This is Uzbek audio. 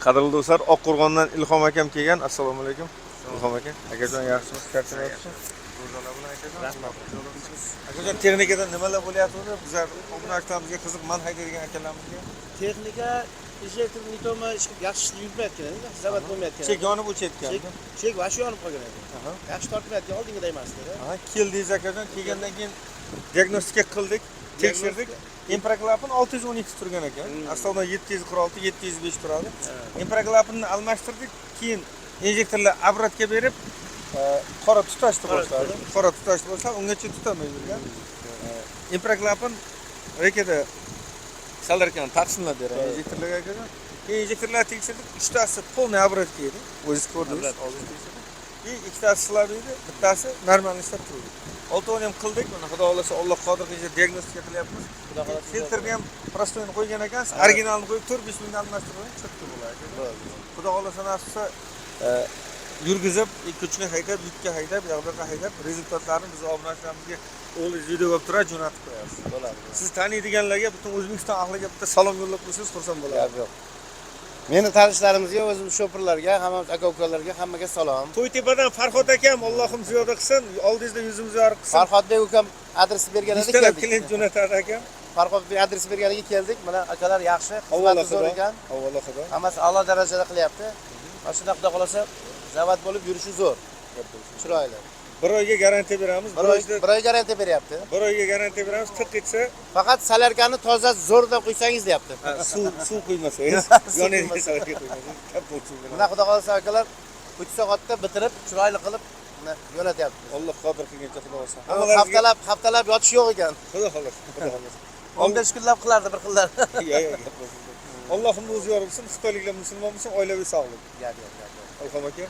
Qadrli do'stlar, Oqqo'rg'ondan Ilhom akam kelgan. Assalomu alaykum. Ilhom aka, akajon yaxshimisiz? Charchamayapsiz? Ro'zalar bilan akajon. Akajon, texnikadan nimalar bo'lyapti? Bizlar obunachilarimizga qiziq, man haydaydigan akalarimizga. Texnika injektor nitoma yaxshi yurmayotgan edi, zavat bo'lmayotgan. Chek yonib o'chayotgan. Chek va shu yonib qolgan edi. Yaxshi tortmayotgan, oldingiday emas edi. Keldingiz akajon, kelgandan keyin diagnostika qildik, tekshirdik. Improklapan 612 turgan ekan. Aslida 746, 705 turadi. Improklapanni almashtirdik, keyin injektorlar obratga berib, qora tutashni boshladi. Qora tutashni boshladi, ungacha tutamay yurgan. Improklapan rekada salarkan taqsimlab beradi injektorlarga akajon. Keyin injektorlarni tekshirdik, 3 tasi polniy obratga edi. O'zingiz ko'rdingiz, oldin tekshirdik. Keyin 2 tasi slab edi, bittasi normal ishlab turdi. 6 ham qildik, buni xudo xolasa Alloh qodir qilsa diagnostika qilyapmiz. Filtrni ham prostoyni qo'ygan ekansiz, originalni qo'yib 4-5 mingdan almashtirib chiqdi bo'ladi. Xudo xolasa nasibsa yurgizib, 2-3 kun haydab, yukka haydab, yo'qqa haydab, rezultatlarni biz obunachilarimizga o'g'lingiz video olib turib jo'natib qo'yasiz. Bo'ladi. Siz taniydiganlarga butun O'zbekiston ahliga bitta salom yo'llab qo'ysangiz xursand bo'ladi. Yo'q. Meni tanishlarimizga, o'zim shoferlarga, hammamiz aka-ukalarga hammaga salom. To'ytepadan Farhod akam, Allohim ziyoda qilsin, oldingizda yuzimiz yorug' qilsin. Farhodbek ukam adresi bergan edi, keldik. Klient jo'natadi akam. Farhodbek adresi berganiga keldik. Mana akalar yaxshi, xizmati zo'r ekan. Avvalo xudo. Hammasi a'lo darajada qilyapti. Mana shunda xudo xolasa zavat bo'lib yurishi zo'r. Chiroyli. Bir oyga garantiya beramiz. Bir oy garantiya beryapti. Bir oyga garantiya beramiz. Tiq etsa, faqat salarkani toza zo'rdan qo'ysangiz deyapti. Suv quymasangiz, yoningizga salarga qo'ymasangiz, tap bo'lsin. Mana xudo xolasa akalar 3 soatda bitirib, chiroyli qilib yo'latyapti. Alloh qodir qilgancha xudo xolasa. Haftalab yotish yo'q ekan. Xudo xolasa, xudo xolasa. 15 kunlab qilardi bir xillar. Allohim o'zi yorug' qilsin, xitoyliklar musulmon bo'lsin, oilaviy sog'lik. Yo'q. Ilhom aka.